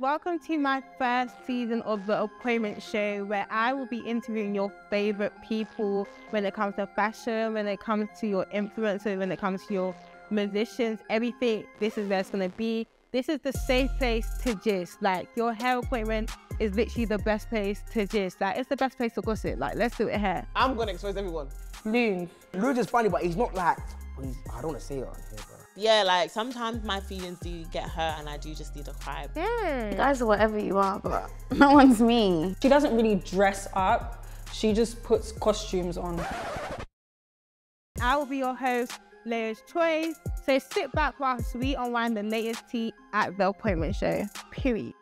Welcome to my first season of the Appointment Show, where I will be interviewing your favorite people when it comes to fashion, when it comes to your influencers, when it comes to your musicians, everything. This is where it's going to be. This is the safe place to gist. Like, your hair appointment is literally the best place to gist. Like, it's the best place to gossip. Like, let's do it here. I'm going to expose everyone. Loons is funny, but he's not like, I don't want to say it on here, bro. Yeah, like sometimes my feelings do get hurt and I do just need a cry. You guys are whatever you are, but no one's me. She doesn't really dress up. She just puts costumes on. I will be your host, Layoschoice. So sit back whilst we unwind the latest tea at the Appointment Show. Period.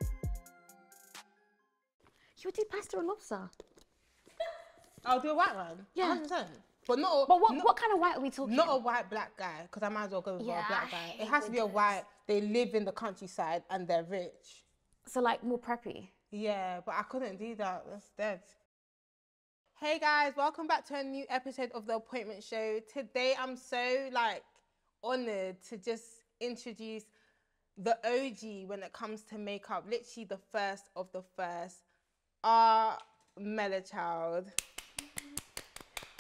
You would do pasta and lobster. I'll do a white one. Yeah. 100%. But not. But what kind of white are we talking? Not a white black guy, because I might as well go with a black guy. It has to be a white. They live in the countryside and they're rich. So like more preppy. Yeah, but I couldn't do that. That's dead. Hey guys, welcome back to a new episode of the Appointment Show. Today I'm so honored to just introduce the OG when it comes to makeup. Literally the first of the first. Our Mela Child.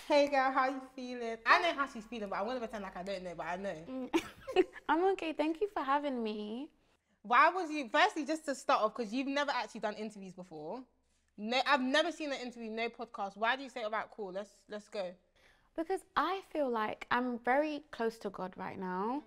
Hey girl, how you feeling? I know how she's feeling, but I want to pretend like I don't know, but I know. I'm okay, thank you for having me. Why was you, firstly, just to start off, because you've never actually done interviews before. No, I've never seen an interview, no podcast. Why do you say, all right, cool, let's go? Because I feel like I'm very close to God right now,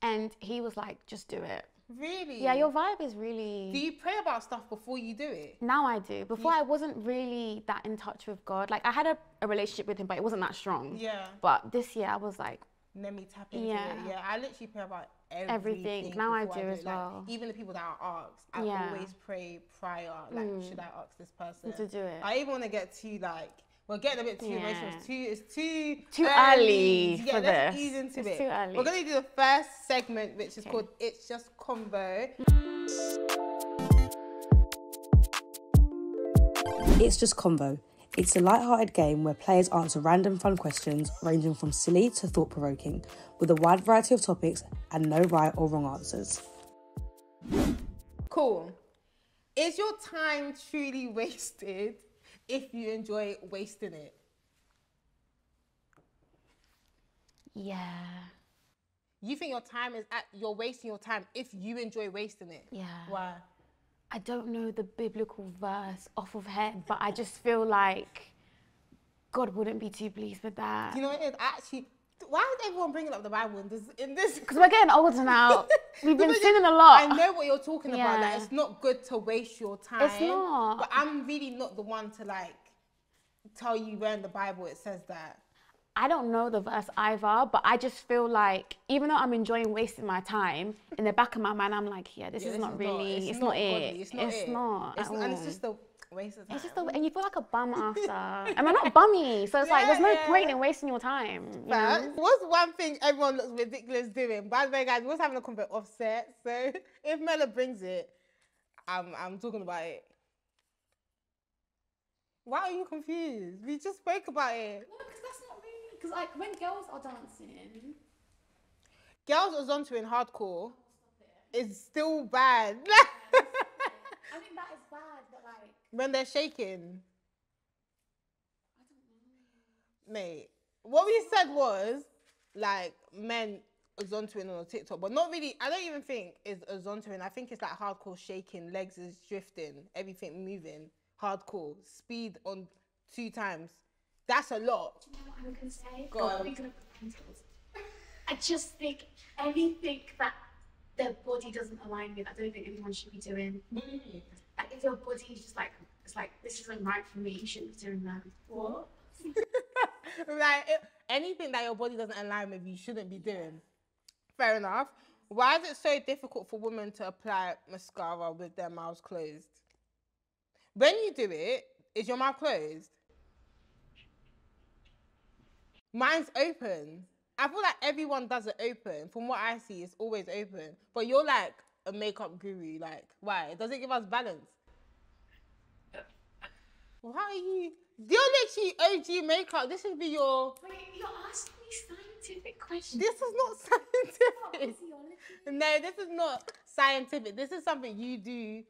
and he was like, just do it. Really? Yeah, your vibe is really... Do you pray about stuff before you do it? Now I do. Before I wasn't really that in touch with God. Like I had a relationship with him, but it wasn't that strong. Yeah. But this year I was like... Let me tap into it. Yeah, I literally pray about everything. Now I do as well. Even the people that are asked, I always pray prior. Like, should I ask this person to do it? I even want to get too we're getting a bit too emotional. It's too early for this. Let's ease into it. It's too early. We're going to do the first segment, which is called It's Just Convo. It's Just Convo. It's a light-hearted game where players answer random fun questions ranging from silly to thought-provoking, with a wide variety of topics and no right or wrong answers. Cool. Is your time truly wasted if you enjoy wasting it? Yeah. You think your time is you're wasting your time if you enjoy wasting it? Yeah. Why? I don't know the biblical verse off of head, but I just feel like God wouldn't be too pleased with that. You know what it is? Actually, why is everyone bringing up the Bible in this? Because we're getting older now. We've been sinning a lot. I know what you're talking about. Like, it's not good to waste your time. It's not. But I'm really not the one to tell you where in the Bible it says that. I don't know the verse either, but I just feel like even though I'm enjoying wasting my time, in the back of my mind I'm like, this is not really, it's not it. It's not. And it's just a waste of time. It's just and you feel like a bum after. And we're not bummy, so it's like there's no point in wasting your time. You know? What's one thing everyone looks ridiculous doing? By the way, guys, we're having a convo offset, so if Mela brings it, I'm talking about it. Why are you confused? We just spoke about it. No, because that's not really. Because like when girls are dancing, girls are onto in hardcore. It's still bad. I think that is bad, but like when they're shaking. I don't know. Mate, what we said was men zontoing on TikTok, but not really. I don't even think it's a zontoing. I think it's like hardcore shaking, legs is drifting, everything moving. Hardcore speed on 2 times. That's a lot. Do you know what I'm gonna say? Go on. Speaking of fundamentals, I just think anything that their body doesn't align with, I don't think anyone should be doing. What do you mean? Like if your body is just it's like this isn't right for me, you shouldn't be doing that. What? Anything that your body doesn't align with, you shouldn't be doing. Fair enough. Why is it so difficult for women to apply mascara with their mouths closed? When you do it, is your mouth closed? Mine's open. I feel like everyone does it open. From what I see, it's always open. But you're like a makeup guru. Like, why? Does it give us balance? Why are you... You're literally OG makeup. This should be your... Wait, you're asking me scientific questions. This is not scientific. No, this is not scientific. This is something you do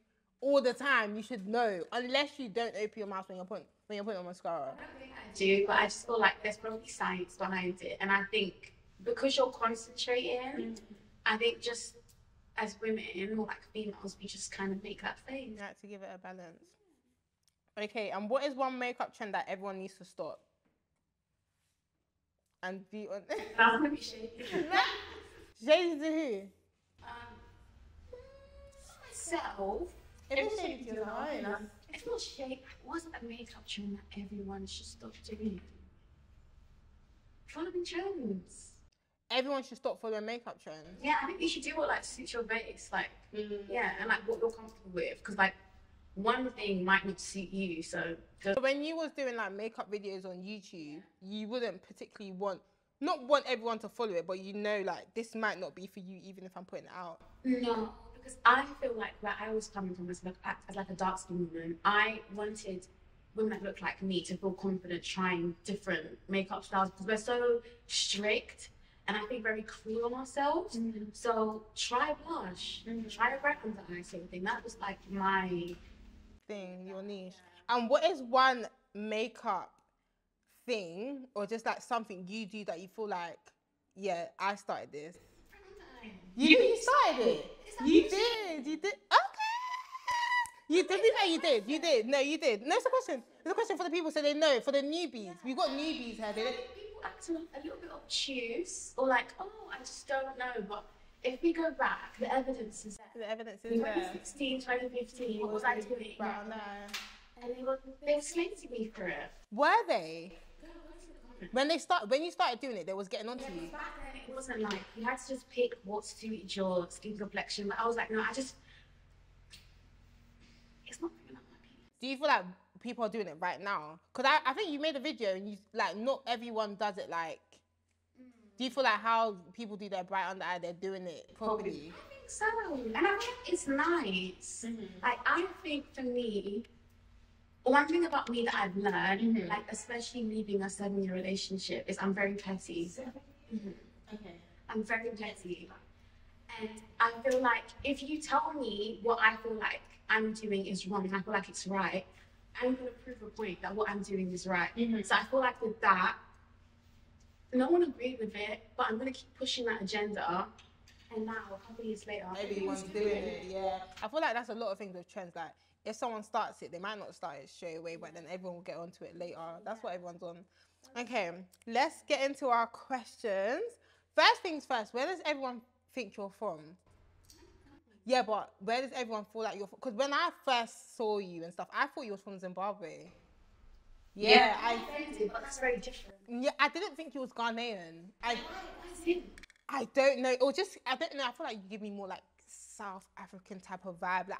all the time, you should know. Unless you don't open your mouth when you're putting on mascara. I don't think I do, but I just feel like there's probably science behind it. And I think because you're concentrating, I think just as women or like females, we just kind of make that face. You have to give it a balance. Okay, and what is one makeup trend that everyone needs to stop? And be on. I'm gonna be shady. Shady to who? Myself. If it's shady to your own. It's not shady. What's that makeup trend that everyone should stop doing? Following trends. Everyone should stop following makeup trends. Yeah, I think you should do what like suits your base, like yeah, and like what you're comfortable with, because like one thing might not suit you. So when you was doing like makeup videos on YouTube, you wouldn't particularly not want everyone to follow it, but you know like this might not be for you, even if I'm putting it out. No, because I feel like where I was coming from as like a dark skin woman, I wanted women that look like me to feel confident trying different makeup styles, because we're so strict and I think very cruel on ourselves. So try blush, try a bright under eye sort of thing. That was like my thing, your niche. And what is one makeup thing or just like something you do that you feel like, yeah, I started this? You started it. You did. Okay. You did. You did. No, you did. No, it's a question. It's a question for the people so they know. For the newbies. We've got newbies here. People acting a little bit obtuse or like, oh, I just don't know. But if we go back, the evidence is there. The evidence is there. 2016, 2015, what was I doing? Right, no. And they were slating me for it. Were they? When you started doing it, they was getting onto you. Back then, it wasn't like you had to just pick what suited your skin complexion. But I was like, no, it's not bringing up my people. Do you feel like people are doing it right now? Because I think you made a video and you like not everyone does it like. Do you feel like how people do their bright under eye, they're doing it properly? I think so, and I think it's nice. Like I think for me, one thing about me that I've learned, like especially leaving a 7-year relationship, is I'm very petty. Okay. I'm very petty, and I feel like if you tell me what I feel like I'm doing is wrong and I feel like it's right, I'm gonna prove a point that what I'm doing is right. So I feel like with that, no one agreed with it, but I'm gonna keep pushing that agenda. And now, a couple of years later, everyone's doing it. Yeah, I feel like that's a lot of things with trends. Like if someone starts it, they might not start it straight away, but then everyone will get onto it later. That's what everyone's on. Okay, let's get into our questions. First things first, where does everyone think you're from? Yeah, but where does everyone feel like you're from? Because when I first saw you and stuff, I thought you was from Zimbabwe. Yeah, but that's very different. Yeah, I didn't think you was Ghanaian. Why is it? I don't know. Or just I don't know. I feel like you give me more like South African type of vibe. Like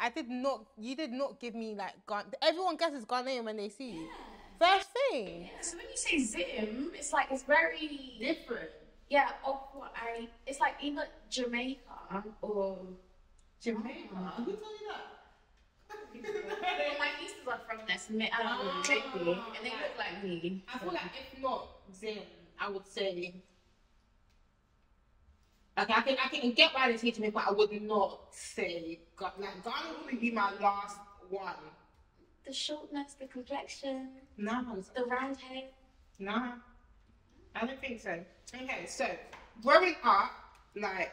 you did not give me like everyone guesses Ghanaian when they see you. First thing. Yeah, so when you say Zim, it's like it's very different. Yeah, it's like either Jamaica or Jamaica. Who told you that? Well, my nieces are from there, so maybe, and they look like me. I feel like if not Zim, I would say. Okay, I can get why they say to me, but I would not say like Ghana would be my last one. The shortness, the complexion, nah, the round head. Nah, I don't think so. Okay, so growing up, like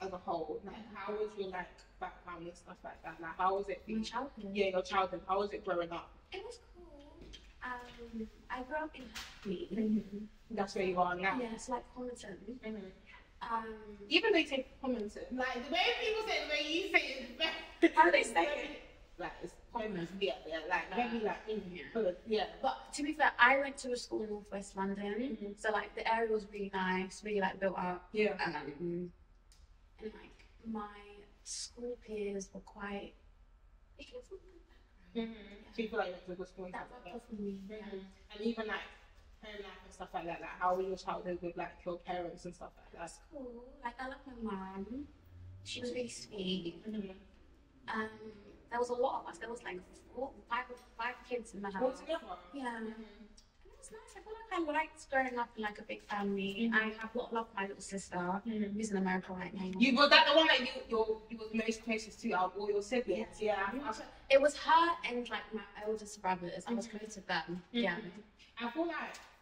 as a whole, like how was your like background and stuff like that? Like how was it? My childhood. Yeah, your childhood. How was it growing up? It was cool. I grew up in Hackney. That's where you are now. Yeah, it's like Homerton. Even they say Homerton. Like the way people say it, the way you say it. How do they say it? Like it's Homerton. Yeah, like maybe like yeah. But to be fair, I went to a school in Northwest London, so like the area was really nice, really like built up. Yeah. And like my school peers were quite. So you feel like you went to a good school? That worked for me. Yeah. And even like home life and stuff like that. Like how was your childhood with like your parents and stuff like that? That's cool. Like I love my mum. She was really sweet. There was a lot of us. There was like five kids in the house. All together? Yeah. And it was nice. I feel like I liked growing up in like a big family. I have a lot of love for my little sister who's in America right now. Was that the one that you was most closest to out of all your siblings? Yeah. It was her and like my eldest brothers. I was close to them. Yeah. I feel like,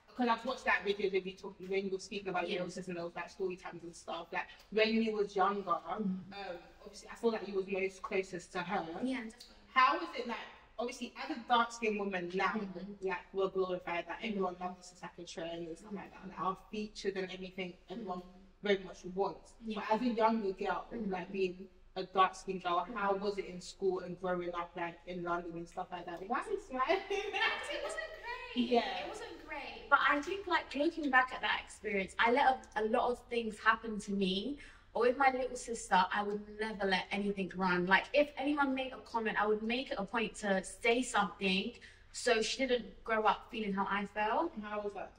because I've watched that video of you talking when you were speaking about your sister and those like story times and stuff. Like when you was younger, obviously I feel like you was most closest to her. Yeah, definitely. How is it like? Obviously, as a dark-skinned woman now, like we're glorified, like everyone loves us as like a trend and stuff like that. Like our features and everything, everyone very much wants. But as a younger girl, like being a dark-skinned girl, how was it in school and growing up like in London and stuff like that? Why is it smiling? It wasn't great. Yeah, it wasn't great. But I think like looking back at that experience, I let a lot of things happen to me. Or with my little sister, I would never let anything run. Like, if anyone made a comment, I would make it a point to say something so she didn't grow up feeling how I felt. How was that?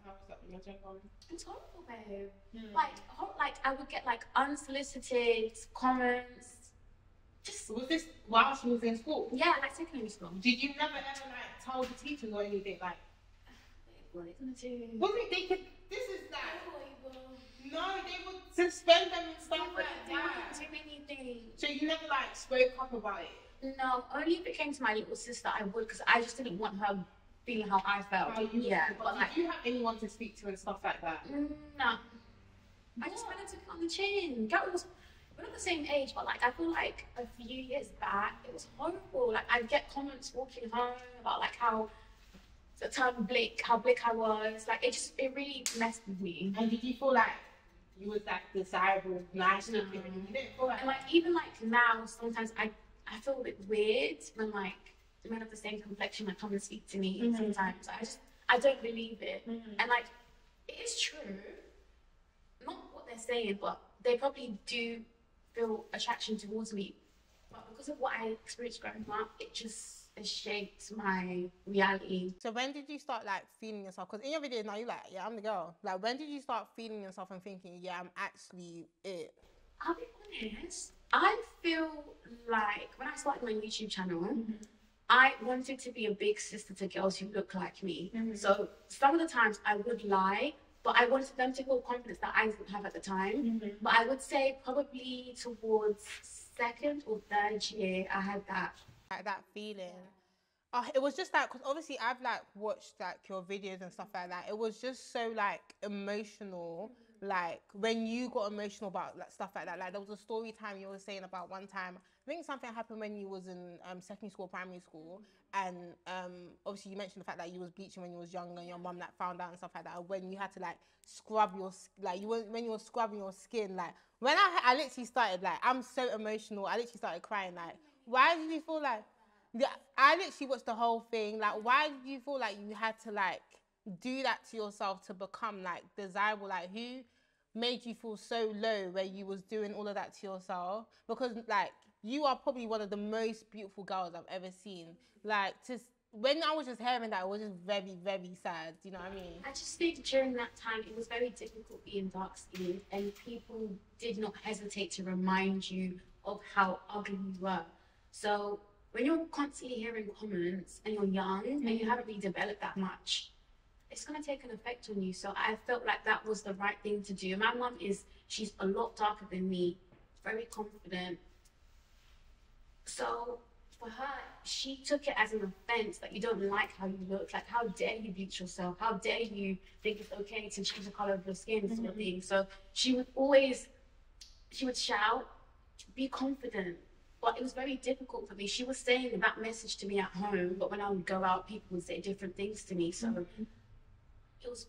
When you were younger? It's horrible, babe. Like, I would get, like, unsolicited comments. Just... Was this while she was in school? Yeah, like secondary school. Did you never ever, like, tell the teachers or anything, like... What are they gonna do? Wasn't they could... This is like... No, they would suspend them and stuff like that. Too many things. So you never like spoke up about it? No, only if it came to my little sister I would, because I just didn't want her feeling how I felt. But like, do you have anyone to speak to and stuff like that? No. I just went and took it on the chin. We're not the same age, but like I feel like a few years back it was horrible. Like I'd get comments walking home about like how the term how blick I was. Like it really messed with me. And did you feel like you was like desirable, nice looking, and you didn't feel like... And like even like now, sometimes I feel a bit weird when like the men of the same complexion like come and speak to me. Sometimes I don't believe it, and like it is true, not what they're saying, but they probably do feel attraction towards me. But because of what I experienced growing up, it shaped my reality. So when did you start like feeling yourself? Because in your videos now you're like, yeah, I'm the girl. Like when did you start feeling yourself and thinking, yeah, I'm actually it? I'll be honest, I feel like when I started my YouTube channel, I wanted to be a big sister to girls who look like me. So some of the times I would lie, but I wanted them to feel confidence that I didn't have at the time. But I would say probably towards second or third year, I had that. Like that feeling. It was just like, because obviously I've like watched like your videos and stuff like that. It was just so like emotional. Like when you got emotional about like stuff like that. Like there was a story time you were saying about one time. I think something happened when you was in secondary school, primary school, and obviously you mentioned the fact that you was bleaching when you was younger and your mum like found out and stuff like that. And when you had to like scrub your when you were scrubbing your skin, like when I literally started like I'm so emotional. I literally started crying. Like why did you feel like? I literally watched the whole thing. Like why did you feel like you had to like do that to yourself to become like desirable? Like who made you feel so low where you was doing all of that to yourself? Because like you are probably one of the most beautiful girls I've ever seen. Like when I was just hearing that, it was just very, very sad. Do you know what I mean? I just think during that time it was very difficult being dark skinned, and people did not hesitate to remind you of how ugly you were. So when you're constantly hearing comments and you're young and you haven't really developed that much, it's going to take an effect on you. So I felt like that was the right thing to do. My mum she's a lot darker than me, very confident. So for her, she took it as an offense that you don't like how you look. Like, how dare you bleach yourself? How dare you think it's okay to change the color of your skin, sort of thing. So she would shout, be confident. But it was very difficult for me. She was saying that message to me at home, but when I would go out, people would say different things to me. So it was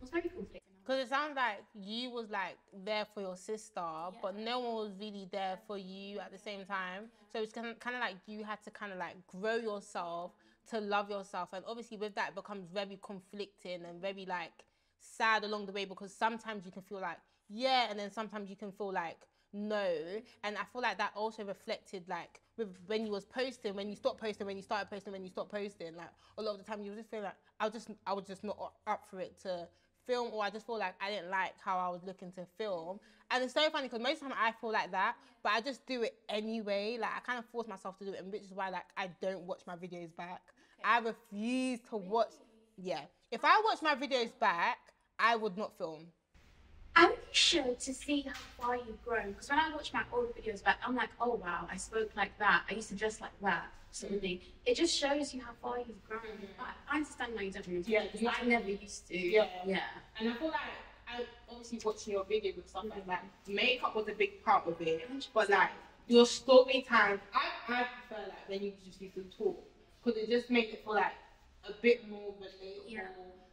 very conflicting. Because it sounds like you was like there for your sister, but no one was really there for you at the same time. So it's kind of like you had to kind of like grow yourself to love yourself. And obviously with that, it becomes very conflicting and very like sad along the way, because sometimes you can feel like, yeah, and then sometimes you can feel like, no. And I feel like that also reflected like with when you was posting, when you stopped posting, when you started posting, when you stopped posting, like a lot of the time you was just feeling like I was just not up for it to film, or I just feel like I didn't like how I was looking to film. And it's so funny because most of the time I feel like that, but I just do it anyway. Like I kind of force myself to do it, and which is why like I don't watch my videos back. I refuse to watch. Yeah. If I watch my videos back, I would not film. I would be sure to see how far you've grown. Because when I watch my old videos back, I'm like, oh wow, I spoke like that. I used to dress like that. Sort of thing. It just shows you how far you've grown. I understand why you don't want to. Yeah, because I never used to. Yeah. And I feel like I obviously watching your videos and stuff like that. Makeup was a big part of it, but like your story time, I prefer like when you just used to talk, because it just makes it feel like a bit more relatable. Yeah.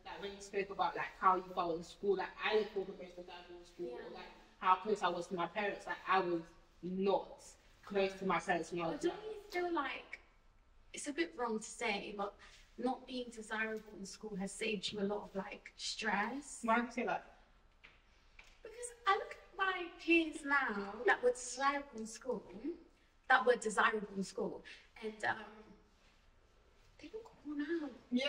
Like when you spoke about like how you felt in school, like I didn't feel the most desirable in school, or like how close I was to my parents. Like I was not close to my parents when I was young. Don't you feel like it's a bit wrong to say, but not being desirable in school has saved you a lot of like stress? Why do you say that? Because I look at my peers now that were desirable in school, and they look worn out. Yeah.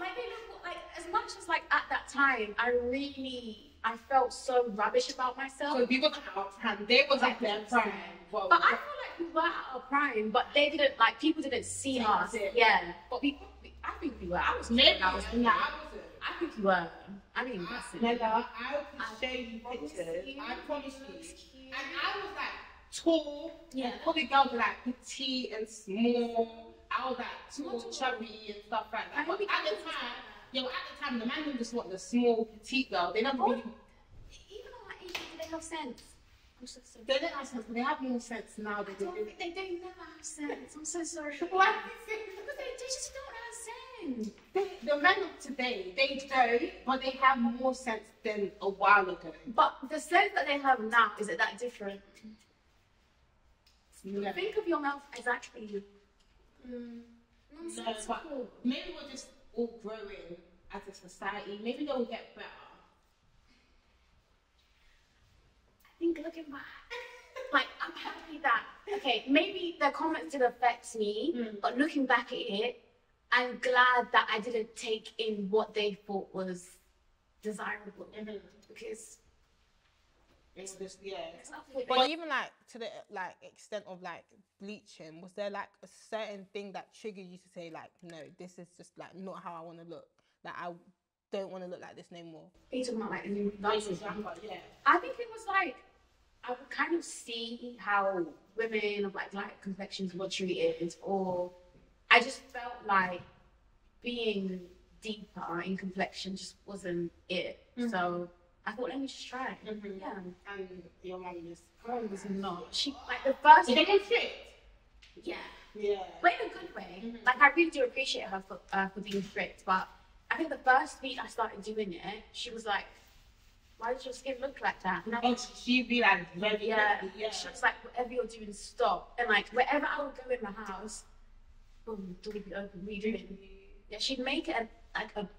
Like they look like, as much as like at that time, I felt so rubbish about myself. So we were at our prime. They was at their prime. But I feel like we were at our prime, but they didn't, like, people didn't see us. Yeah. But I think we were. I was maybe. I wasn't. I think we were. I mean, that's it. Mela, I could show you pictures. I promise you. And I was like tall. Yeah. And all the girls were like petite and small. I was like tall, chubby and stuff like that. But at the time, the man just want the small, petite girl. They never really. Even on my age, do they have sense? I'm so sorry. They don't have sense, but they have more sense now than they do. They don't never have sense. I'm so sorry. Why? Because they just don't have sense. The men of today, they don't, but they have more sense than a while ago. But the sense that they have now, is it that different? No. Think of your mouth as actually nonsensical. Maybe we're just all growing as a society. Maybe they'll get better. I think looking back, like, I'm happy that, okay, maybe the comments did affect me, but looking back at it, I'm glad that I didn't take in what they thought was desirable, because it's just, yeah. But even like to the like extent of like bleaching, was there like a certain thing that triggered you to say like, no, this is just like not how I want to look. Like I don't want to look like this no more. Are you talking about like new dances? Yeah. I think it was like, I would kind of see how women of like light complexions were treated, or I just felt like being deeper in complexion just wasn't it. So I thought, let me just try. Yeah. And your mum was not. She, like, the first. Did they get strict? Yeah. Yeah. But in a good way. Like, I really do appreciate her for being strict, but I think the first week I started doing it, she was like, why does your skin look like that? And oh, she'd be like, very yeah. She was like, whatever you're doing, stop. And like, wherever I would go in the house, boom, door would be open, what are you doing? Yeah, she'd make it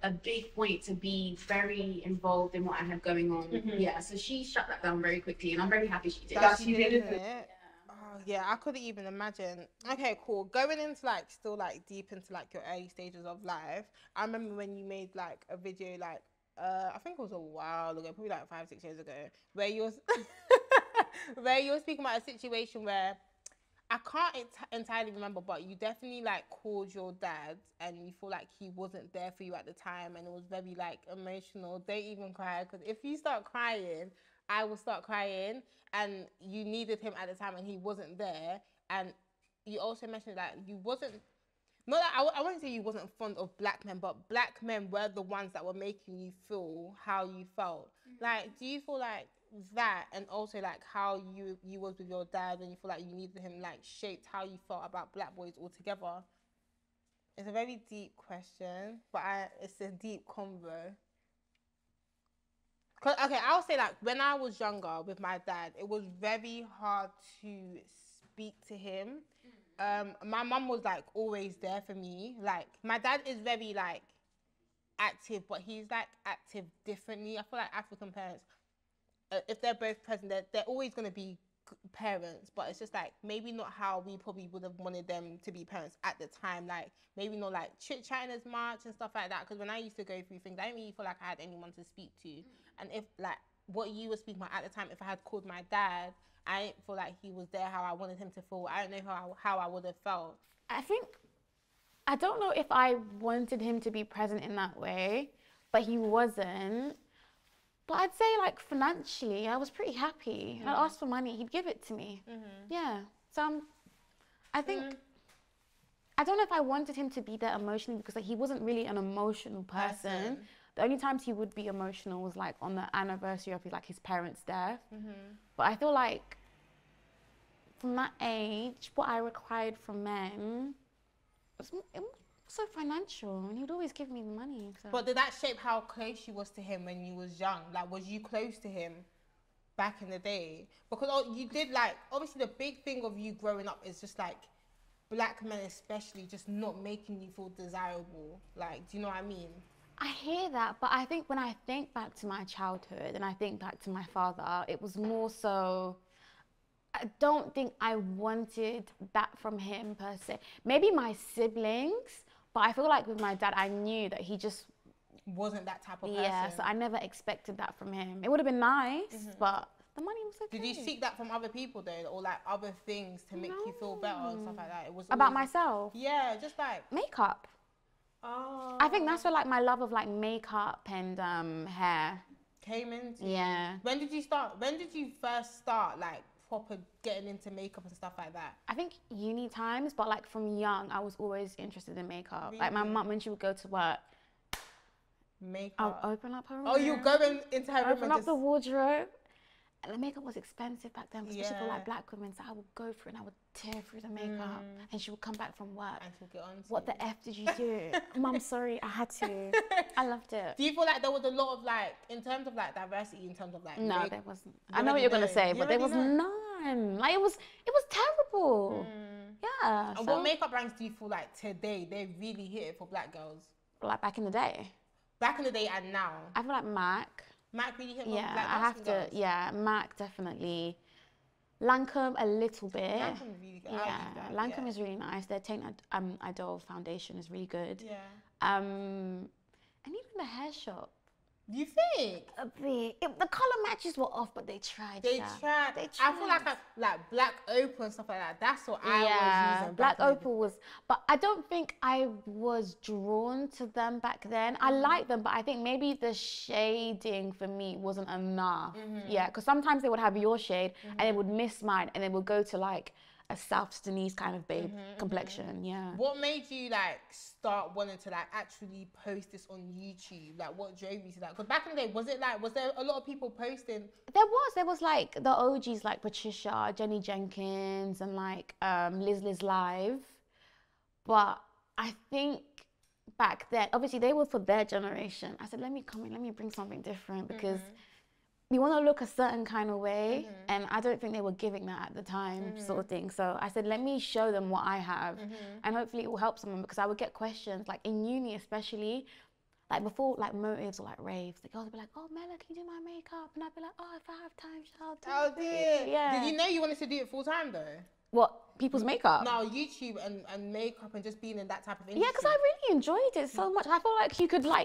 a big point to be very involved in what I had going on. Yeah, so she shut that down very quickly, and I'm very happy she did. She did, isn't it? Oh, yeah, I couldn't even imagine. Okay, cool. Going into like still like deep into like your early stages of life, I remember when you made like a video like I think it was a while ago, probably like 5-6 years ago, where you're where you're speaking about a situation where I can't entirely remember, but you definitely like called your dad and you feel like he wasn't there for you at the time, and it was very like emotional. Don't even cry, because if you start crying, I will start crying, and you needed him at the time and he wasn't there. And you also mentioned that you wasn't, not that I wouldn't say you wasn't fond of black men, but black men were the ones that were making you feel how you felt. Like, do you feel like that, and also like how you was with your dad, and you feel like you needed him, like shaped how you felt about black boys altogether? It's a very deep question, but it's a deep convo. Cause okay, I'll say like when I was younger with my dad, it was very hard to speak to him. My mum was like always there for me. Like my dad is very like active, but he's like active differently. I feel like African parents, if they're both present, they're always going to be parents, but it's just like maybe not how we probably would have wanted them to be parents at the time. Like maybe not like chit-chatting as much and stuff like that, because when I used to go through things, I didn't really feel like I had anyone to speak to. And if like what you were speaking about at the time, if I had called my dad, I didn't feel like he was there how I wanted him to feel. I don't know how I would have felt. I think I don't know if I wanted him to be present in that way, but he wasn't. But I'd say like financially, I was pretty happy. I'd ask for money, he'd give it to me. Yeah. So I think, I don't know if I wanted him to be there emotionally because like, he wasn't really an emotional person. The only times he would be emotional was like on the anniversary of his parents' death. But I feel like from that age, what I required from men was so financial, and he'd always give me the money. So. But did that shape how close you was to him when you was young? Like, was you close to him back in the day? Because you did like, obviously the big thing of you growing up is just like, black men especially just not making you feel desirable. Like, do you know what I mean? I hear that, but I think when I think back to my childhood and I think back to my father, it was more so, I don't think I wanted that from him per se. Maybe my siblings, but I feel like with my dad, I knew that he just wasn't that type of person. Yeah, so I never expected that from him. It would have been nice, but the money was okay. Did you seek that from other people though, or like other things to make you feel better and stuff like that? It was about myself. Yeah, just like makeup. Oh. I think that's where like my love of like makeup and hair came into. Yeah. When did you start? When did you first start like proper getting into makeup and stuff like that? I think uni times, but like from young, I was always interested in makeup. Really? Like my mum, when she would go to work, makeup. I'll open up her room. Oh, you go into her room open and up just... the wardrobe. And the makeup was expensive back then, especially Yeah. for like black women. So I would go through and I would tear through the makeup, and she would come back from work. And she'll get on. What the F did you do? Mum, sorry, I had to. I loved it. Do you feel like there was a lot of like, in terms of like diversity, in terms of like? No, there wasn't. I know what you're gonna say, but there was none. Like it was terrible. Yeah. And what makeup brands do you feel like today they really hit it for black girls? Like back in the day. Back in the day and now. I feel like MAC. MAC really hit for Yeah, black I have to. girls? Yeah, MAC definitely. Lancome a little bit. Lancome is really good. Yeah, Lancome is really nice. Their Taint Idol foundation is really good. Yeah. And even the hair shop. You think? A bit. The color matches were off, but they tried. They tried. I feel like Black Opal and stuff like that. That's what I was using. Black Opal was, but I don't think I was drawn to them back then. I like them, but I think maybe the shading for me wasn't enough. Yeah, because sometimes they would have your shade and they would miss mine, and they would go to like a South Sudanese kind of babe complexion. Yeah. What made you like start wanting to like actually post this on YouTube? Like, what drove you to that? Because back in the day, was there a lot of people posting? There was like the OGs like Patricia, Jenny Jenkins, and like Liz Live. But I think back then, obviously they were for their generation. I said, let me come in, let me bring something different, because you want to look a certain kind of way, and I don't think they were giving that at the time, sort of thing. So I said, let me show them what I have, and hopefully it will help someone, because I would get questions, like in uni especially, like before like motives or like raves, the girls would be like, oh, Mela, can you do my makeup? And I'd be like, oh, if I have time, I'll do it. Yeah. Did you know you wanted to do it full time though? What, people's makeup? No, YouTube and makeup and just being in that type of industry. Yeah, because I really enjoyed it so much. I feel like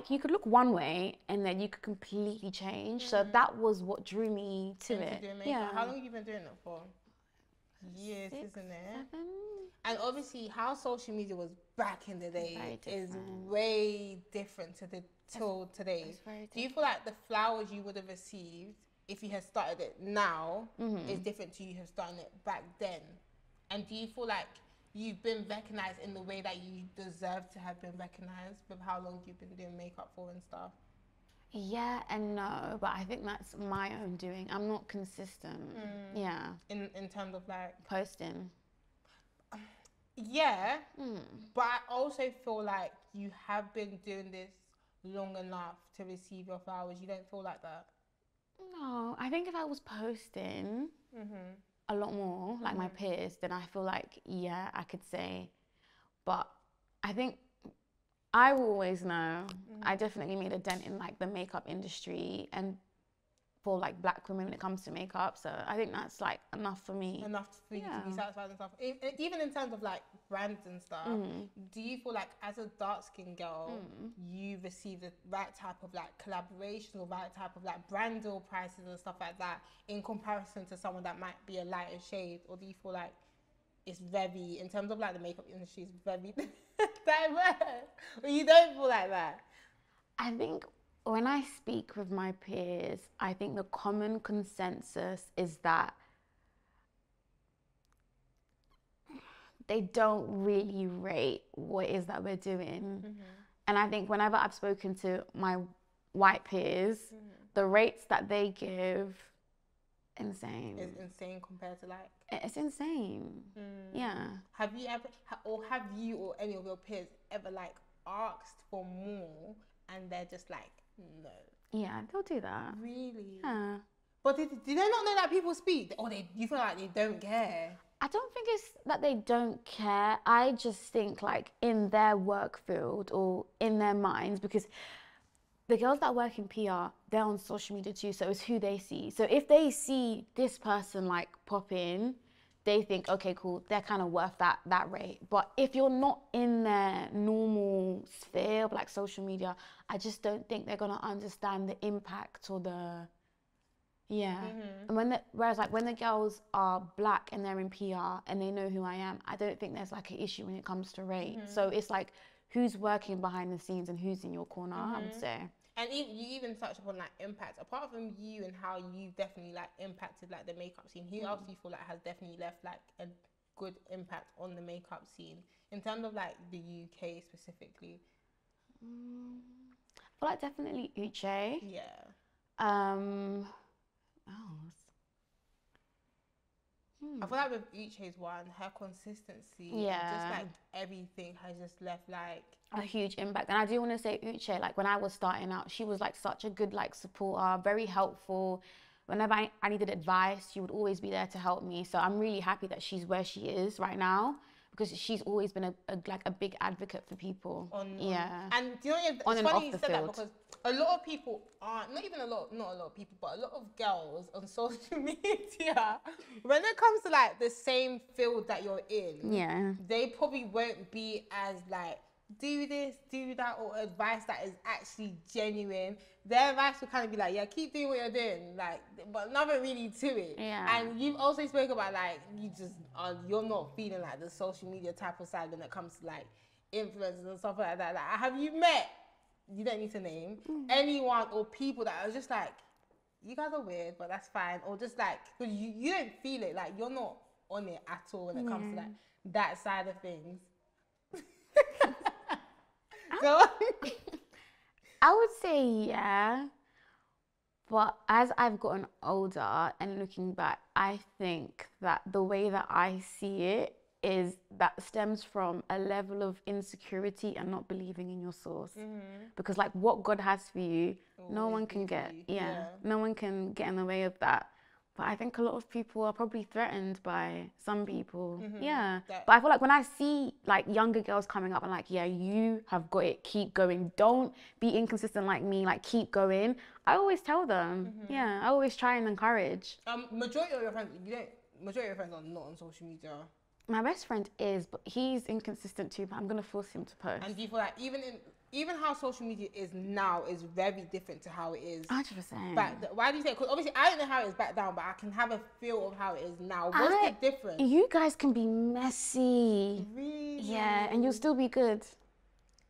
you could look one way and then you could completely change. So that was what drew me to it. Yeah. How long have you been doing it for? Years, 6, isn't it? 7. And obviously, how social media was back in the day is way different till today. Do you feel like the flowers you would have received if you had started it now is different to you have started it back then? And do you feel like you've been recognized in the way that you deserve to have been recognized with how long you've been doing makeup for and stuff? Yeah and no, but I think that's my own doing. I'm not consistent. Yeah. In terms of like posting. Yeah. But I also feel like you have been doing this long enough to receive your flowers. You don't feel like that? No, I think if I was posting a lot more, like my peers, then I feel like, yeah, I could say. But I think I will always know I definitely made a dent in like the makeup industry and for like black women when it comes to makeup. So I think that's like enough for me. Enough for you to be satisfied and stuff. Even in terms of like brands and stuff, do you feel like as a dark-skinned girl, you receive the right type of like collaboration or right type of like brand deal prices and stuff like that in comparison to someone that might be a lighter shade? Or do you feel like it's very, in terms of like the makeup industry, it's very diverse. But you don't feel like that. I think when I speak with my peers, I think the common consensus is that they don't really rate what it is that we're doing. And I think whenever I've spoken to my white peers, the rates that they give, insane. It's insane compared to like... It's insane. Yeah. Have you ever, have you or any of your peers ever like asked for more and they're just like, no? Yeah, they'll do that. Really? Yeah. But do they not know that people speak? Or you feel like they don't care? I don't think it's that they don't care. I just think like in their work field or in their minds, because the girls that work in PR, they're on social media too, so it's who they see. So if they see this person like pop in, they think, okay, cool, they're kind of worth that rate. But if you're not in their normal sphere of like social media, I just don't think they're gonna understand the impact or the... Yeah. And whereas like when the girls are black and they're in PR and they know who I am, I don't think there's like an issue when it comes to rate. So it's like who's working behind the scenes and who's in your corner, I would say. And you even touched upon like impact. Apart from you and how you definitely like impacted like the makeup scene, who else do you feel like has definitely left like a good impact on the makeup scene in terms of like the UK specifically? I feel like definitely Uche. Yeah. I feel like with Uche's one, her consistency, and just like everything has just left like a huge impact. And I do want to say Uche, like when I was starting out, she was like such a good like supporter, very helpful. Whenever I needed advice, she would always be there to help me. So I'm really happy that she's where she is right now, because she's always been a big advocate for people. And do you know, it's funny you said that, because a lot of people aren't, not a lot of people, but a lot of girls on social media, when it comes to like the same field that you're in, they probably won't be as like, do this, do that, or advice that is actually genuine. Their advice will kind of be like, yeah, keep doing what you're doing, like, but nothing really to it. And you've also spoke about like, you're not feeling like the social media type of side when it comes to like influencers and stuff like that. Like, have you met, you don't need to name, anyone or people that are just like, you guys are weird, but that's fine, or just like, because you don't feel it, like you're not on it at all when it comes to like that side of things? Go on. I would say yeah, but as I've gotten older and looking back, I think that the way that I see it is that stems from a level of insecurity and not believing in your source. Because like what God has for you, no one can get, no one can get in the way of that. But I think a lot of people are probably threatened by some people. But I feel like when I see like younger girls coming up and like, yeah, you have got it, keep going. Don't be inconsistent like me, like keep going. I always tell them, I always try and encourage. Majority of your friends are not on social media. My best friend is, but he's inconsistent too, but I'm going to force him to post. And do you feel like even how social media is now is very different to how it is 100%. Why do you say? Because obviously I don't know how it is back down, but I can have a feel of how it is now. What's the difference? You guys can be messy. Really? Yeah, and you'll still be good.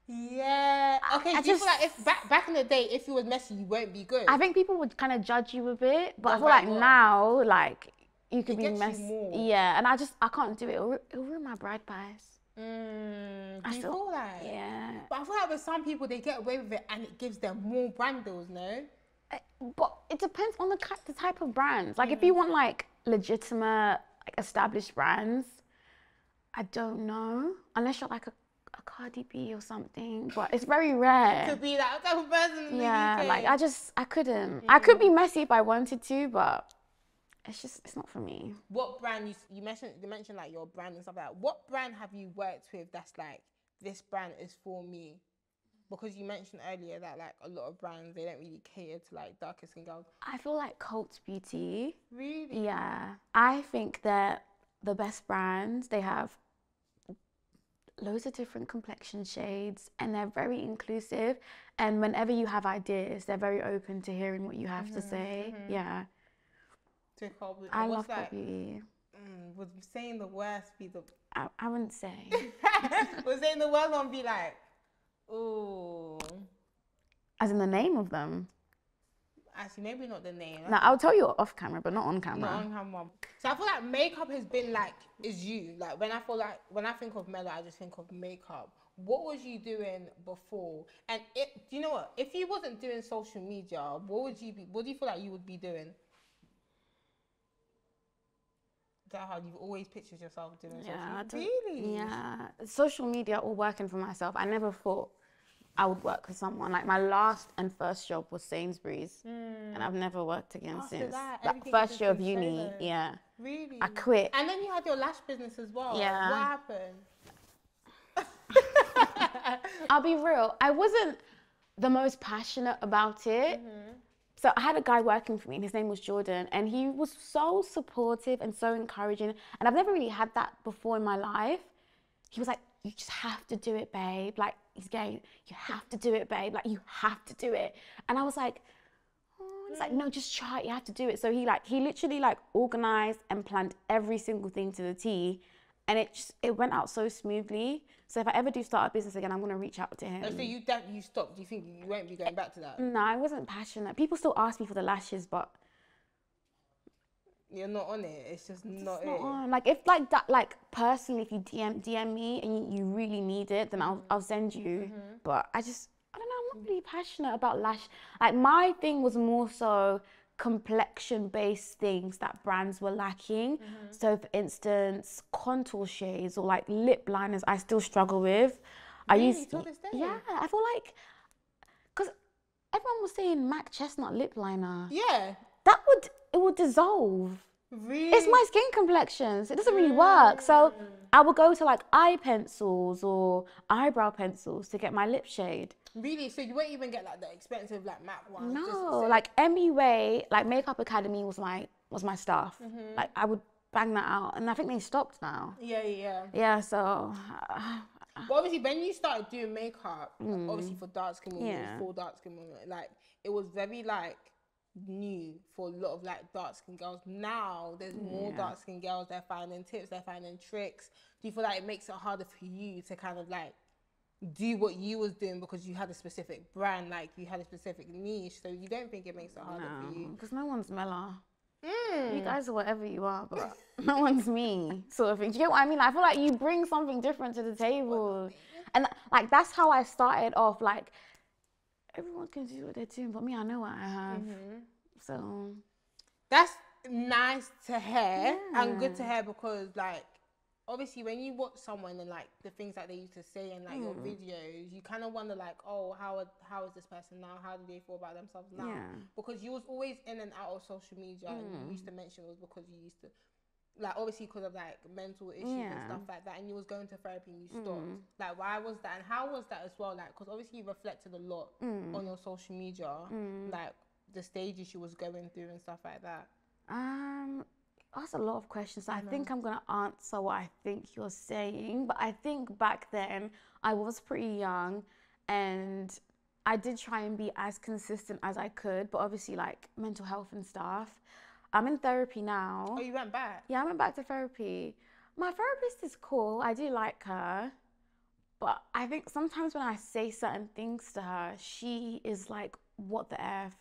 Yeah. Okay. Do you feel like if back in the day, if you was messy, you won't be good? I think people would kind of judge you a bit, but I feel like now, like you could be messy. Yeah, and I can't do it. It'll ruin my bride price. Do you feel like? Yeah. But I feel like with some people, they get away with it and it gives them more brand deals, no? But it depends on the type of brands. Like if you want like legitimate, like established brands, I don't know. Unless you're like a Cardi B or something, but it's very rare. To be that type of person in the UK. Like I couldn't. I could be messy if I wanted to, but it's not for me. What brand you mentioned like your brand and stuff like that. What brand have you worked with that's like, this brand is for me? Because you mentioned earlier that like a lot of brands, they don't really cater to like darker skin girls. I feel like Cult Beauty. Really? Yeah. I think they're the best brands. They have loads of different complexion shades and they're very inclusive. And whenever you have ideas, they're very open to hearing what you have to say. Yeah. To Cult Beauty. I love Cult Beauty. Would saying the worst be the... I wouldn't say. Would saying the worst one be like, ooh. As in the name of them? Actually, maybe not the name. No, I'll tell you off camera, but not on camera. Not on camera. So I feel like makeup has been like, is you. Like when I think of Mela, I just think of makeup. What was you doing before? And do you know what? If you wasn't doing social media, what do you feel like you would be doing? Is that how you've always pictured yourself doing social media? Really? Yeah. Social media or working for myself. I never thought I would work with someone. Like my last and first job was Sainsbury's, and I've never worked again since. That first year of uni, yeah. Really? I quit. And then you had your lash business as well. Yeah. What happened? I'll be real. I wasn't the most passionate about it. So I had a guy working for me, and his name was Jordan, and he was so supportive and so encouraging. And I've never really had that before in my life. He was like, "You just have to do it, babe. Like, he's gay. You have to do it, babe. Like, you have to do it." And I was like, oh. He's like, "No, just try it. You have to do it." So he literally like organized and planned every single thing to the T, and it went out so smoothly. So if I ever do start a business again, I'm gonna reach out to him. Oh, so you stopped? Do you think you won't be going back to that? No, I wasn't passionate. People still ask me for the lashes, but you're not on it. It's just not it. On. Like if like that, like personally, if you DM me and you really need it, then I'll send you. But I don't know. I'm not really passionate about lash. Like my thing was more so complexion-based things that brands were lacking. So for instance, contour shades or like lip liners, I still struggle with. Really? Till this day? Yeah, I feel like because everyone was saying MAC Chestnut lip liner. Yeah. It would dissolve. Really? It's my skin complexion, so it doesn't really work. So I would go to like eye pencils or eyebrow pencils to get my lip shade. Really? So you won't even get like the expensive like MAC ones? No, like MUA, like Makeup Academy was my stuff. Like I would bang that out, and I think they stopped now. Yeah. Yeah, so. But obviously, when you started doing makeup, obviously for dark skin women, for dark skin women, like it was very like new for a lot of like dark skin girls. Now there's more dark skin girls. They're finding tips. They're finding tricks. Do you feel like it makes it harder for you to kind of like do what you was doing because you had a specific brand, like you had a specific niche? So you don't think it makes it harder for you? Because no one's Mela. You guys are whatever you are, but no one's me, sort of thing. Do you get what I mean? I feel like you bring something different to the table. And like, that's how I started off. Like, everyone can do what they're doing, but me, I know what I have. So. That's nice to hear and good to hear because like, obviously when you watch someone and like the things that they used to say in like your videos, you kind of wonder like, oh, how is this person now? How do they feel about themselves now? Because you was always in and out of social media and you used to mention it was because you used to, like obviously because of like mental issues and stuff like that, and you was going to therapy and you stopped. Like why was that, and how was that as well? Like because obviously you reflected a lot on your social media, like the stages you was going through and stuff like that. That's a lot of questions. I think I'm going to answer what I think you're saying. But I think back then I was pretty young and I did try and be as consistent as I could. But obviously like mental health and stuff. I'm in therapy now. Oh, you went back? Yeah, I went back to therapy. My therapist is cool. I do like her. But I think sometimes when I say certain things to her, she is like, what the F?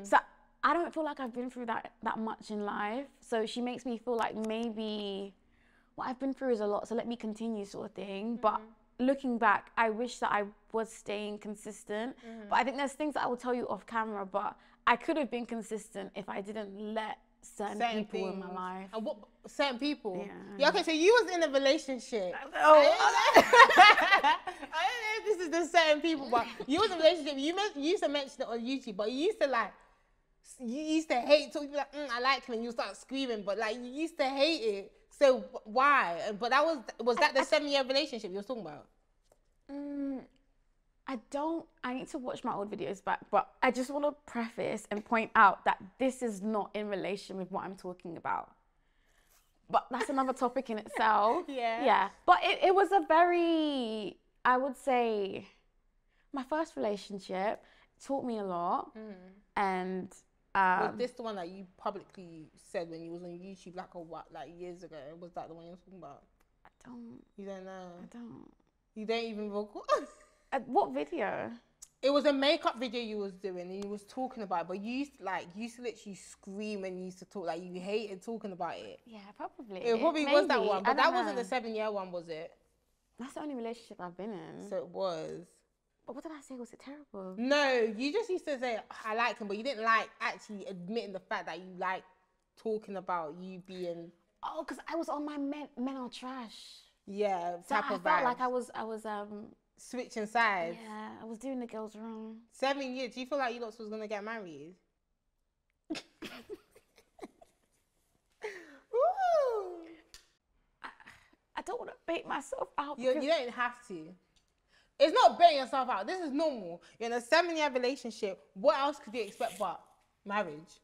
So I don't feel like I've been through that much in life. So she makes me feel like maybe what I've been through is a lot, so let me continue sort of thing. But looking back, I wish that I was staying consistent. But I think there's things that I will tell you off camera, but I could have been consistent if I didn't let certain people things in my life. And what certain people? Yeah. Okay, so you was in a relationship. Oh. I don't know if this is the certain people, but you was in a relationship. You used to mention it on YouTube, but you used to hate talking like, I like him, and you start screaming, but like you used to hate it. So why? But that was that the 7-year relationship you was talking about? I need to watch my old videos back, but I just want to preface and point out that this is not in relation with what I'm talking about. But that's another topic in itself. Yeah. But it was a very, I would say, my first relationship taught me a lot. And Was this the one that you publicly said when you was on YouTube like years ago? Was that the one you were talking about? I don't. You don't know? I don't. You don't even recall? What video? It was a makeup video you was doing and you was talking about it, but you used to literally scream when you used to talk, like you hated talking about it. Yeah, probably. It probably Maybe. was that one, but that know. wasn't the 7-year one, was it? That's the only relationship I've been in. So it was. But what did I say? Was it terrible? No, you just used to say, I like him, but you didn't like actually admitting the fact that you like talking about you being... Oh, because I was on my men are trash. Yeah, So type I of felt vibe. like I was Switching sides. yeah, I was doing the girls wrong. 7 years. Do you feel like you lots was going to get married? Ooh. I don't want to bait myself out. You don't have to. It's not baiting yourself out. This is normal. You're in a 7-year relationship. What else could you expect but marriage?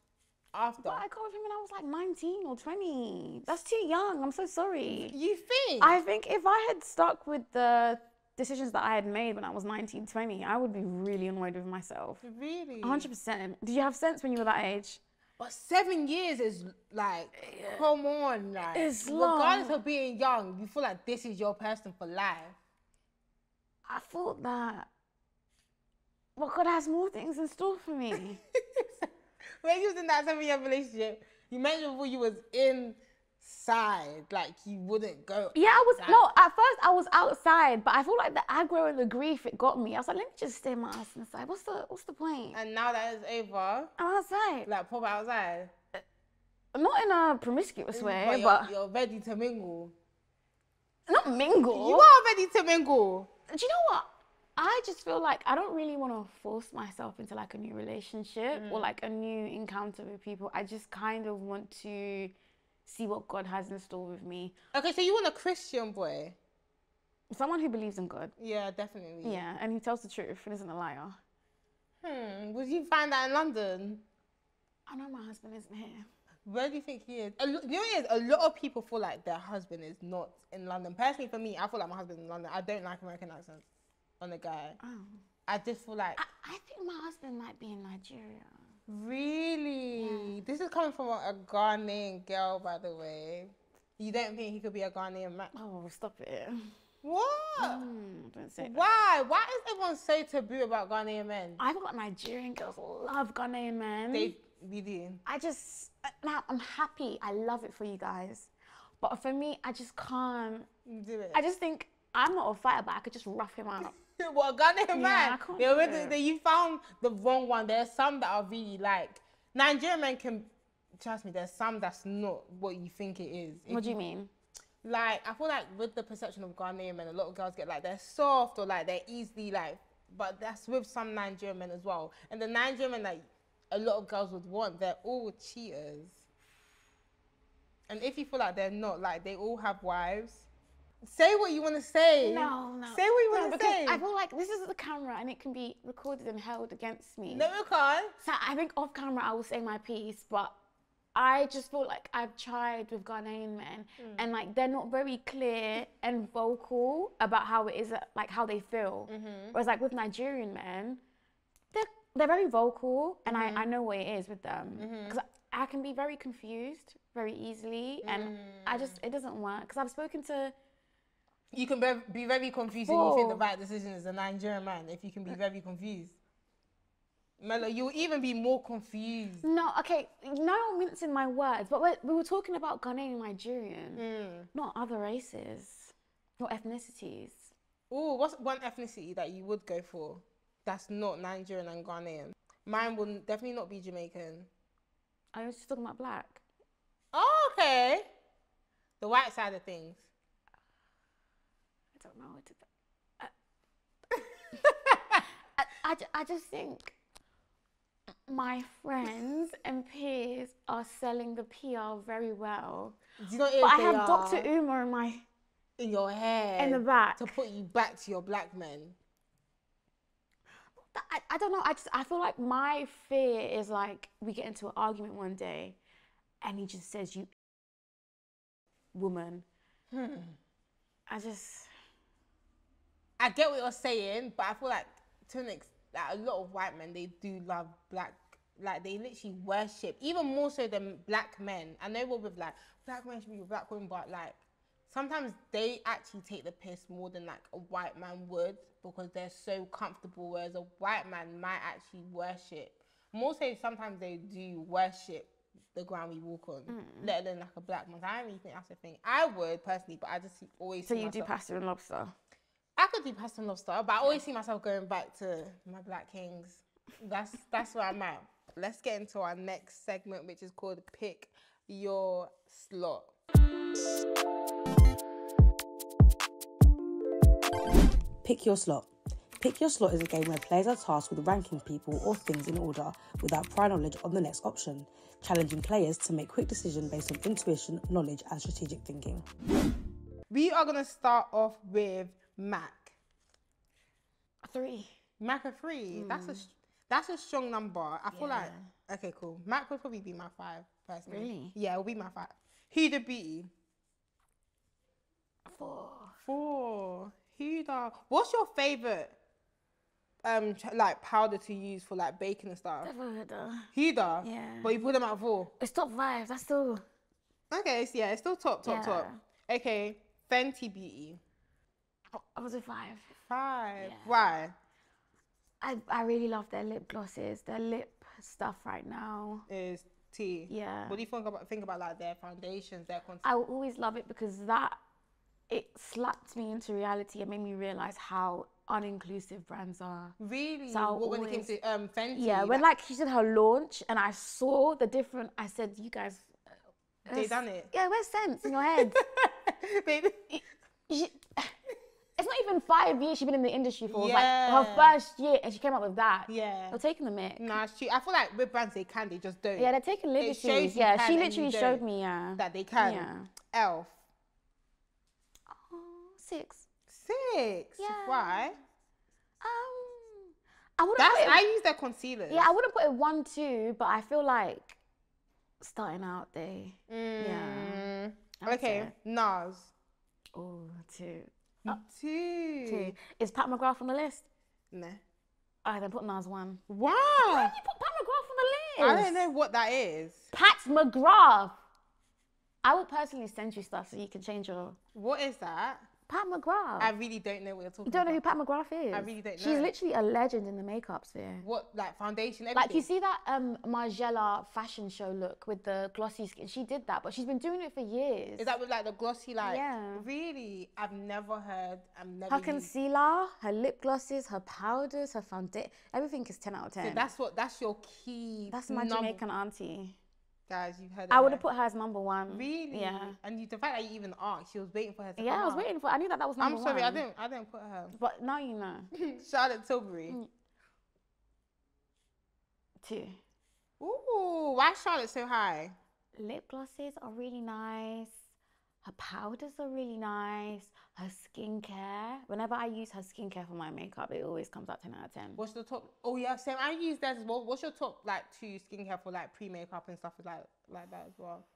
After. But I got with him when I was like 19 or 20. That's too young. I'm so sorry. You think? I think if I had stuck with the decisions that I had made when I was 19, 20, I would be really annoyed with myself. Really? 100%. Did you have sense when you were that age? But 7 years is like, come on, like. It's regardless long. of being young, you feel like this is your person for life. I thought that. Well, God has more things in store for me. When you was in that 7-year relationship, you mentioned before you was inside, like you wouldn't go. Yeah, I was, outside. no, at first I was outside, but I feel like the aggro and the grief, it got me. I was like, let me just stay my ass inside. What's the point? And now that it's over, I'm outside. like proper outside. Not in a promiscuous way, But you're ready to mingle. not mingle. You are ready to mingle. Do you know what? I just feel like I don't really want to force myself into like a new relationship or like a new encounter with people. I just kind of want to see what God has in store with me. Okay, so you want a Christian boy? Someone who believes in God. Yeah, definitely. Yeah, and who tells the truth and isn't a liar. Would you find that in London? I know my husband isn't here. Where do you think he is? You know what it is? A lot of people feel like their husband is not in London. Personally, for me, I feel like my husband's in London. I don't like American accents on a guy. Oh. I just feel like... I think my husband might be in Nigeria. Really? Yeah. This is coming from a Ghanaian girl, by the way. You don't think he could be a Ghanaian man? Oh, stop it. What? Don't say that. Why? Why is everyone so taboo about Ghanaian men? I feel like Nigerian girls love Ghanaian men. We do. I just, now I'm happy. I love it for you guys. But for me, I just can't. Do it. I just think I'm not a fighter, but I could just rough him out. What, a Ghanaian man? I can't do it. You found the wrong one. There's some that are really like... Nigerian men can... Trust me, there's some that's not what you think it is. What do you mean? Like, I feel like with the perception of Ghanaian men, a lot of girls get like they're soft or like they're easily like... But that's with some Nigerian men as well. And the Nigerian men that a lot of girls would want, they're all cheaters. And if you feel like they're not, like they all have wives... Say what you want to say. No. Say what you want to because say. I feel like this is the camera and it can be recorded and held against me. No, you can't. So I think off camera I will say my piece, but I just feel like I've tried with Ghanaian men and like they're not very clear and vocal about how it is, like how they feel. Whereas like with Nigerian men, they're very vocal and I know what it is with them. Because I can be very confused very easily and it doesn't work. Because I've spoken to... You can be very confused and you think the right decision is a Nigerian man if you can be very confused. Mela, you'll even be more confused. No, okay, no mincing my words, but we were talking about Ghanaian and Nigerian, not other races or ethnicities. Oh, what's one ethnicity that you would go for that's not Nigerian and Ghanaian? Mine will definitely not be Jamaican. I was just talking about black. Oh, okay. The white side of things. I don't know what to I just think my friends and peers are selling the PR very well. Do you know but I have Dr. Umar in your hair in the back to put you back to your black men. I don't know. I feel like my fear is like we get into an argument one day, and he just says you woman. I get what you're saying, but I feel like to an extent, like a lot of white men, they do love black like they literally worship, even more so than black men. I know we're with like black men should be with black women, but like sometimes they actually take the piss more than like a white man would because they're so comfortable, whereas a white man might actually worship. More so sometimes they do worship the ground we walk on, let alone like a black man. I don't really think that's a thing. I would personally, but I just always So see you do myself, pasta and lobster? I could do pasta and lobster, but I always see myself going back to my black kings. That's where I'm at. Let's get into our next segment, which is called Pick Your Slot. Pick Your Slot. Pick Your Slot is a game where players are tasked with ranking people or things in order without prior knowledge on the next option, challenging players to make quick decisions based on intuition, knowledge and strategic thinking. We are going to start off with Mac. 3. Mac a 3. That's a strong number. I feel like, okay, cool. Mac would probably be my 5, personally. Really? Yeah, it'll be my 5. Huda Beauty. 4. 4. Huda. What's your favourite like powder to use for like baking and stuff? Huda? Yeah. But you put them at 4? It's top 5, that's still... Okay, so yeah, it's still top. Okay, Fenty Beauty. I was at 5. 5. Yeah. Why? I really love their lip glosses, their lip stuff right now. Is T. Yeah. What do you think about like their foundations, their concept? I will always love it because it slapped me into reality and made me realise how uninclusive brands are. Really? So when it came to Fenty? Yeah, when like she did her launch and I saw the different, I said, you guys... They done it. Yeah, where's sense in your head? It's not even 5 years she's been in the industry for. Like her first year and she came up with that. Yeah. They're taking the mic. Nah, it's true. I feel like with brands they just don't. Yeah, they're taking liberties. Yeah, she literally showed me, that they can. Yeah. Elf. Oh, 6. 6? Yeah. Why? I use their concealers. Yeah, I wouldn't put it 1, 2, but I feel like starting out they. Yeah. Okay, Nas. Oh, 2. 2. Is Pat McGrath on the list? No. Alright, then put Nas 1. Why? Why did you put Pat McGrath on the list? I don't know what that is. Pat McGrath. I will personally send you stuff so you can change your... What is that? Pat McGrath. I really don't know what you're talking about. You don't know who Pat McGrath is? I really don't know. She's literally a legend in the makeup sphere. What, like foundation, everything? Like, you see that Margiela fashion show look with the glossy skin? She did that, but she's been doing it for years. Is that with like the glossy, like? Yeah. Really? I've never heard, Her concealer, her lip glosses, her powders, her foundation, everything is 10 out of 10. So that's your key. That's my Jamaican auntie. Guys, you've heard of I would have her. put her as number 1. Really? Yeah. And the fact that you even asked, she was waiting for her to Yeah, come I was out. waiting for. I knew that was number 1. I'm sorry, I didn't put her. But now you know. Charlotte Tilbury. 2. Ooh, why is Charlotte so high? Lip glosses are really nice. Her powders are really nice. Her skincare. Whenever I use her skincare for my makeup, it always comes out 10 out of 10. What's the top? Oh yeah, same. I use that as well. What's your top like 2 skincare for like pre-makeup and stuff like that as well?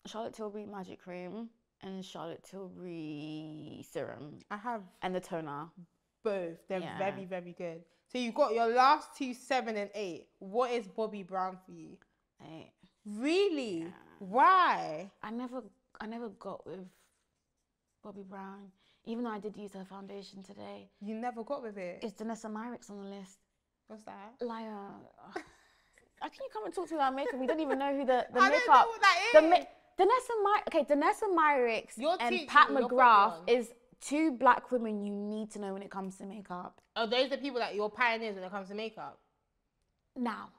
Charlotte Tilbury Magic Cream and Charlotte Tilbury Serum. I have and the toner. Both. They're very, very good. So you've got your last 2, 7 and 8. What is Bobbi Brown for you? 8. Really? Yeah. Why? I never got with Bobbi Brown, even though I did use her foundation today. You never got with it? Is Danessa Myricks on the list? What's that? Liar. How can you come and talk to me about makeup? We don't even know who the makeup. I don't know what that is. Danessa Myricks and Pat McGrath is 2 black women you need to know when it comes to makeup. Oh, those are the people that you're pioneers when it comes to makeup? Now.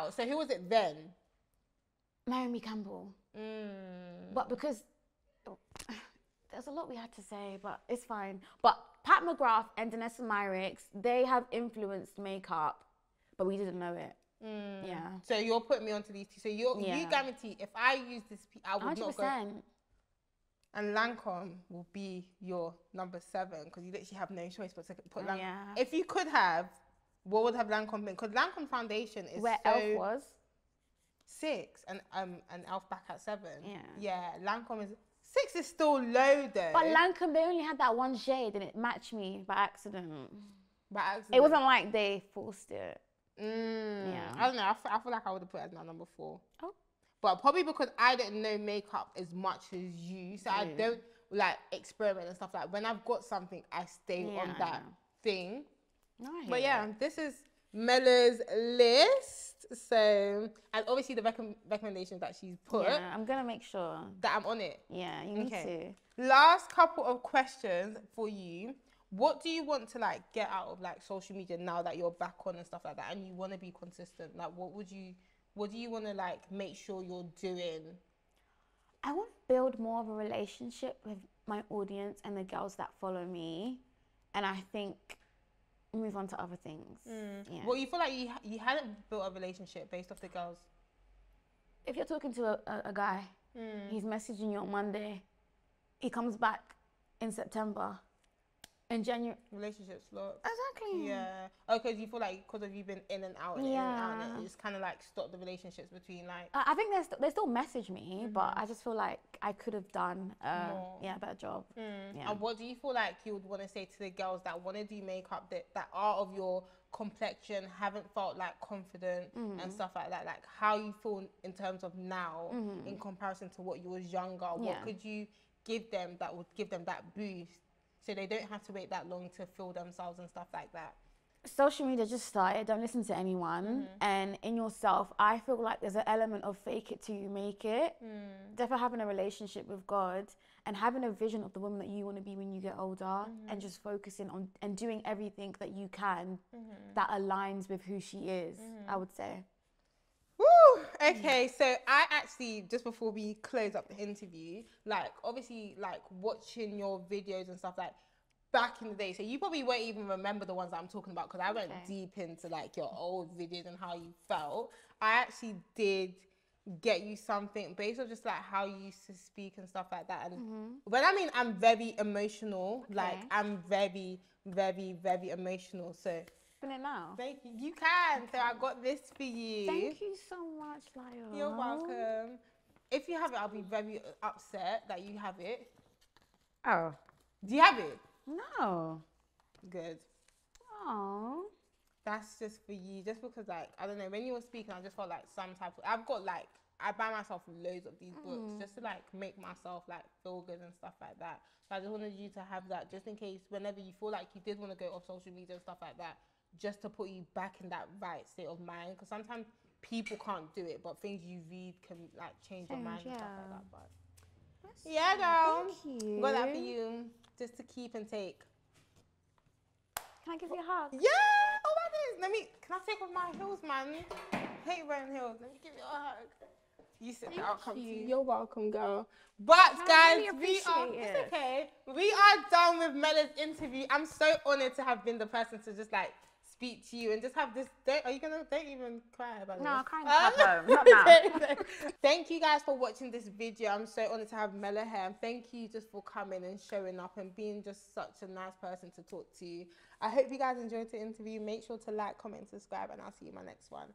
So who was it then? Naomi Campbell. But because there's a lot we had to say, but it's fine. But Pat McGrath and Danessa Myricks, they have influenced makeup, but we didn't know it. Yeah. So you're putting me onto these 2. So you guarantee if I use this, I would 100%. Not go. And Lancome will be your number 7 because you literally have no choice but to put Lancome. Yeah. If you could have, what would have Lancome been? Because Lancome foundation is where Elf was 6 and Elf back at 7. Yeah. Yeah. Lancome is 6 is still low though. But Lancome, they only had that 1 shade and it matched me by accident. By accident. It wasn't like they forced it. Yeah. I don't know. I feel like I would have put it as my number 4. Oh. But probably because I don't know makeup as much as you, so I don't like experiment and stuff. Like when I've got something, I stay on that thing. No, I hear But yeah, it. this is Mela's list. So, and obviously the recommendations that she's put, Yeah, I'm gonna make sure that I'm on it. Yeah, you need to. Last couple of questions for you. What do you want to like get out of like social media now that you're back on and stuff like that, and you want to be consistent? Like, what do you want to like make sure you're doing? I want to build more of a relationship with my audience and the girls that follow me, and I think move on to other things. Yeah. Well, you feel like you hadn't built a relationship based off the girls. If you're talking to a guy, he's messaging you on Monday, he comes back in September, in January. Relationships, look. Exactly. Yeah. Oh, because you feel like because of you been in and out and in and out, and it's kind of like stopped the relationships between like. I think they still message me, but I just feel like I could have done a better job. Yeah. And what do you feel like you would want to say to the girls that want to do makeup that are of your complexion, haven't felt like confident and stuff like that? Like how you feel in terms of now in comparison to what you was younger? What could you give them that would give them that boost so they don't have to wait that long to feel themselves and stuff like that? Social media just started. Don't listen to anyone. And in yourself, I feel like there's an element of fake it till you make it. Definitely having a relationship with God and having a vision of the woman that you want to be when you get older, and just focusing on and doing everything that you can that aligns with who she is, I would say. Woo! Okay, so I actually, just before we close up the interview, like obviously like watching your videos and stuff like back in the day, so you probably won't even remember the ones that I'm talking about because I went deep into like your old videos and how you felt. I actually did get you something based on just like how you used to speak and stuff like that. And when I mean I'm very emotional, like I'm very, very, very emotional. So Open it now. thank you. You can. So I got this for you. Thank you so much, Layo. You're welcome. If you have it, I'll be very upset that you have it. Oh. Do you have it? No. Good. Oh. That's just for you. Just because, like, I don't know, when you were speaking, I just felt like some type of... I've got, like... I buy myself loads of these books just to, like, make myself, like, feel good and stuff like that. So I just wanted you to have that just in case whenever you feel like you did want to go off social media and stuff like that, just to put you back in that right state of mind. Because sometimes people can't do it, but things you read can, like, change your mind and stuff like that. But yeah, girl. Thank you. Got that for you. Just to keep and take. Can I give you a hug? Yeah! Oh my goodness. Can I take off my heels, man? I hate wearing heels. Let me give you a hug. You sit there, I'll come to you. You're welcome, girl. But guys, really it's appreciate okay. We are done with Mela's interview. I'm so honored to have been the person to just like speak to you and just have this. Don't even cry about it. No, I'm crying at home. Not now. Thank you guys for watching this video. I'm so honored to have Mela here. And thank you just for coming and showing up and being just such a nice person to talk to. I hope you guys enjoyed the interview. Make sure to like, comment, subscribe, and I'll see you in my next one.